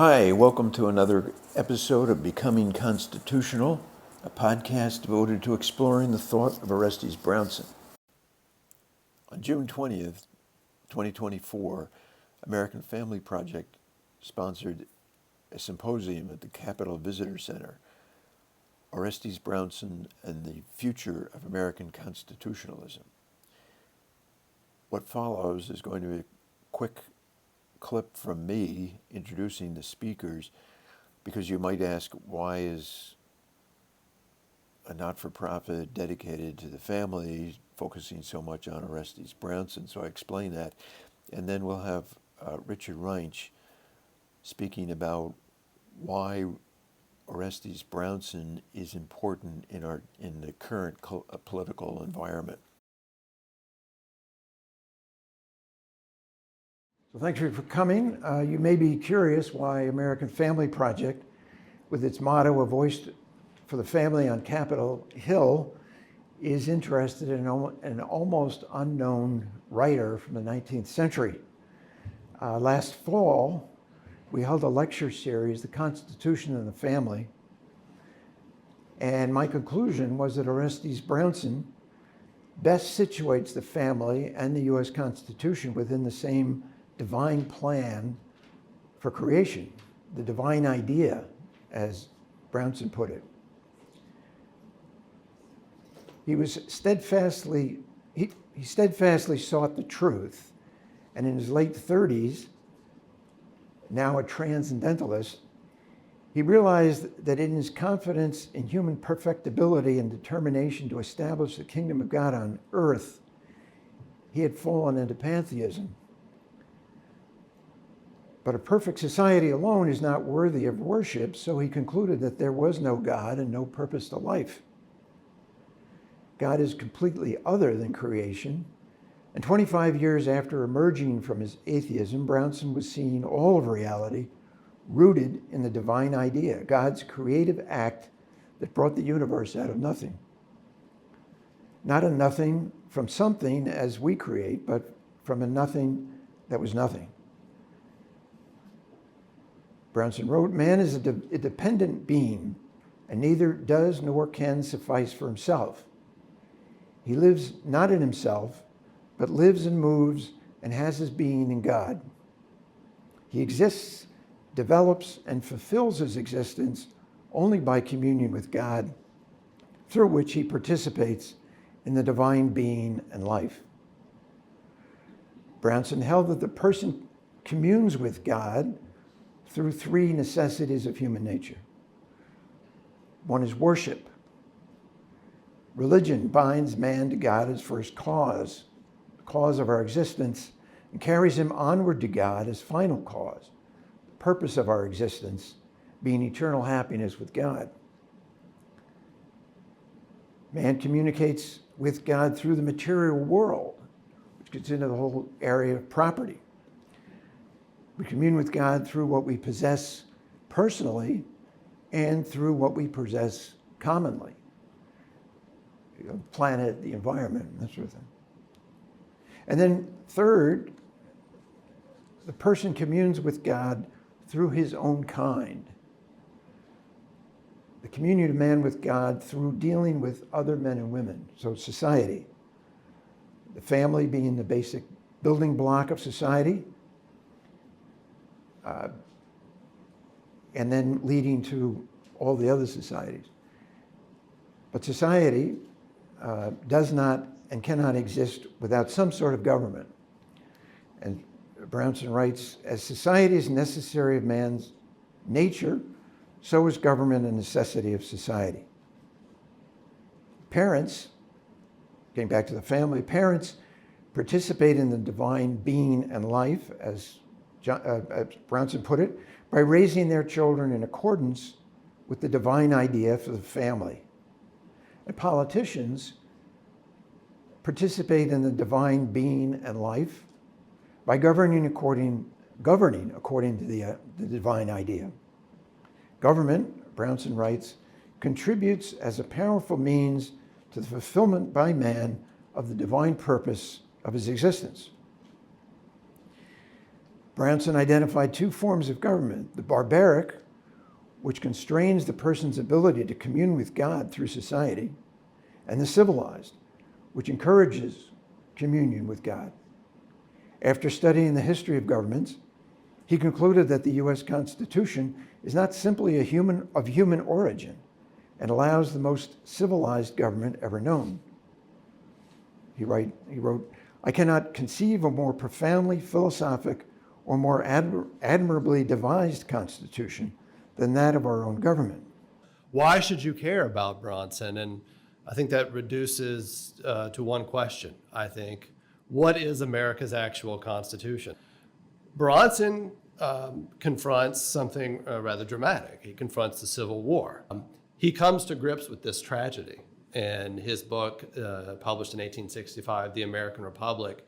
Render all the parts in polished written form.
Hi, welcome to another episode of Becoming Constitutional, a podcast devoted to exploring the thought of Orestes Brownson. On June 20th, 2024, American Family Project sponsored a symposium at the Capitol Visitor Center, Orestes Brownson and the Future of American Constitutionalism. What follows is going to be a quick clip from me introducing the speakers, because you might ask, why is a not-for-profit dedicated to the family focusing so much on Orestes Brownson? So I explain that. And then we'll have Richard Reinsch speaking about why Orestes Brownson is important in the current political environment. So thanks for coming. You may be curious why American Family Project, with its motto, "A Voice for the Family on Capitol Hill," is interested in an almost unknown writer from the 19th century. Last fall, we held a lecture series, "The Constitution and the Family," and my conclusion was that Orestes Brownson best situates the family and the U.S. Constitution within the same divine plan for creation, the divine idea, as Brownson put it. He steadfastly sought the truth, and in his late 30s, now a transcendentalist, he realized that in his confidence in human perfectibility and determination to establish the kingdom of God on earth, he had fallen into pantheism. But a perfect society alone is not worthy of worship, so he concluded that there was no God and no purpose to life. God is completely other than creation, and 25 years after emerging from his atheism, Brownson was seeing all of reality rooted in the divine idea, God's creative act that brought the universe out of nothing. Not a nothing from something as we create, but from a nothing that was nothing. Brownson wrote, "Man is a dependent being, and neither does nor can suffice for himself. He lives not in himself, but lives and moves and has his being in God. He exists, develops, and fulfills his existence only by communion with God, through which he participates in the divine being and life." Brownson held that the person communes with God through three necessities of human nature. One is worship. Religion binds man to God as first cause, the cause of our existence, and carries him onward to God as final cause, the purpose of our existence being eternal happiness with God. Man communicates with God through the material world, which gets into the whole area of property. We commune with God through what we possess personally and through what we possess commonly. The planet, the environment, that sort of thing. And then third, the person communes with God through his own kind. The communion of man with God through dealing with other men and women, so society. The family being the basic building block of society, and then leading to all the other societies. But society does not and cannot exist without some sort of government. And Brownson writes, "As society is necessary of man's nature, so is government a necessity of society." Parents, getting back to the family, parents participate in the divine being and life, as Brownson put it, by raising their children in accordance with the divine idea for the family. And politicians participate in the divine being and life by governing according to the divine idea. Government, Brownson writes, contributes as a powerful means to the fulfillment by man of the divine purpose of his existence. Brownson identified two forms of government: the barbaric, which constrains the person's ability to commune with God through society, and the civilized, which encourages communion with God. After studying the history of governments, he concluded that the U.S. Constitution is not simply of human origin and allows the most civilized government ever known. He wrote, "I cannot conceive a more profoundly philosophic or more admirably devised constitution than that of our own government." Why should you care about Brownson? And I think that reduces to one question, I think. What is America's actual constitution? Brownson confronts something rather dramatic. He confronts the Civil War. He comes to grips with this tragedy in his book, published in 1865, The American Republic,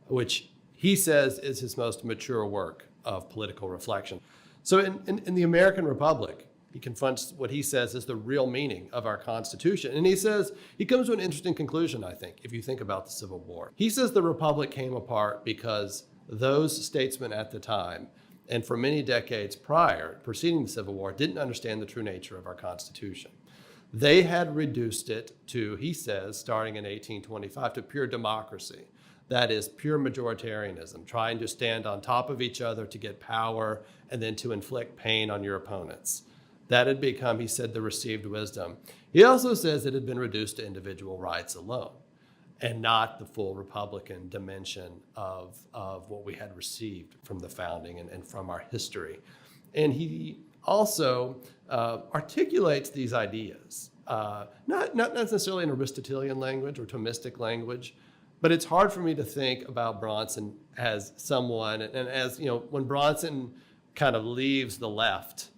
which he says is his most mature work of political reflection. So in The American Republic, he confronts what he says is the real meaning of our Constitution. And he comes to an interesting conclusion, I think, if you think about the Civil War. He says the Republic came apart because those statesmen at the time, and for many decades preceding the Civil War, didn't understand the true nature of our Constitution. They had reduced it to, he says, starting in 1825, to pure democracy. That is pure majoritarianism, trying to stand on top of each other to get power and then to inflict pain on your opponents. That had become, he said, the received wisdom. He also says it had been reduced to individual rights alone and not the full Republican dimension of what we had received from the founding and from our history. And he also articulates these ideas, not necessarily in Aristotelian language or Thomistic language, but it's hard for me to think about Brownson as someone, and as, when Brownson kind of leaves the left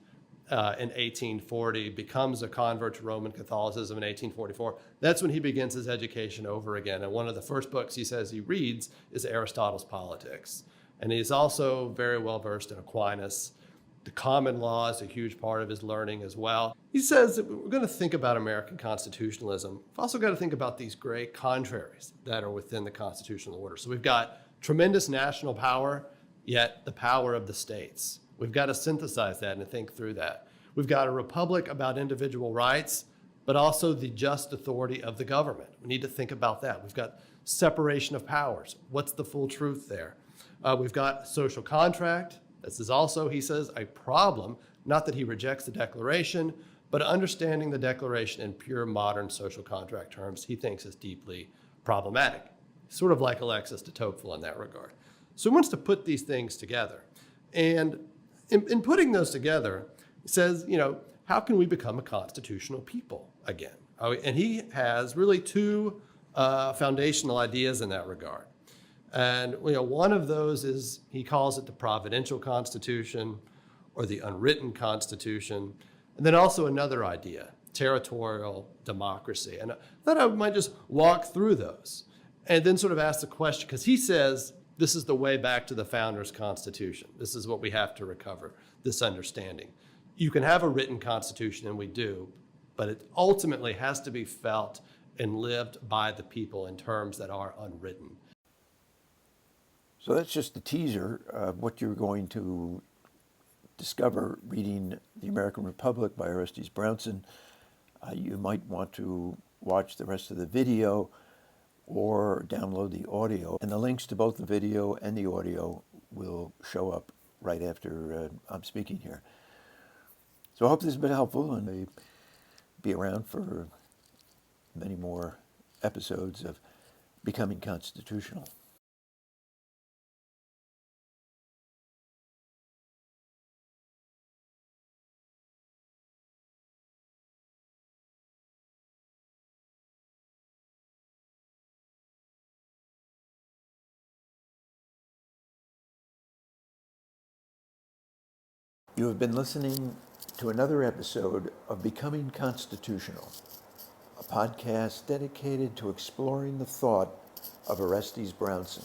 in 1840, becomes a convert to Roman Catholicism in 1844, that's when he begins his education over again. And one of the first books he says he reads is Aristotle's Politics. And he's also very well versed in Aquinas. The common law is a huge part of his learning as well. He says that we're going to think about American constitutionalism. We've also got to think about these great contraries that are within the constitutional order. So we've got tremendous national power, yet the power of the states. We've got to synthesize that and think through that. We've got a republic about individual rights, but also the just authority of the government. We need to think about that. We've got separation of powers. What's the full truth there? We've got social contract. This is also, he says, a problem. Not that he rejects the Declaration, but understanding the Declaration in pure modern social contract terms, he thinks is deeply problematic. Sort of like Alexis de Tocqueville in that regard. So he wants to put these things together. And in putting those together, he says, how can we become a constitutional people again? And he has really two foundational ideas in that regard. And one of those is, he calls it the providential constitution or the unwritten constitution. And then also another idea, territorial democracy. And I thought I might just walk through those and then sort of ask the question, because he says this is the way back to the founders' constitution. This is what we have to recover, this understanding. You can have a written constitution, and we do, but it ultimately has to be felt and lived by the people in terms that are unwritten. So that's just a teaser of what you're going to discover reading The American Republic by Orestes Brownson. You might want to watch the rest of the video or download the audio. And the links to both the video and the audio will show up right after I'm speaking here. So I hope this has been helpful, and I'll be around for many more episodes of Becoming Constitutional. You have been listening to another episode of Becoming Constitutional, a podcast dedicated to exploring the thought of Orestes Brownson.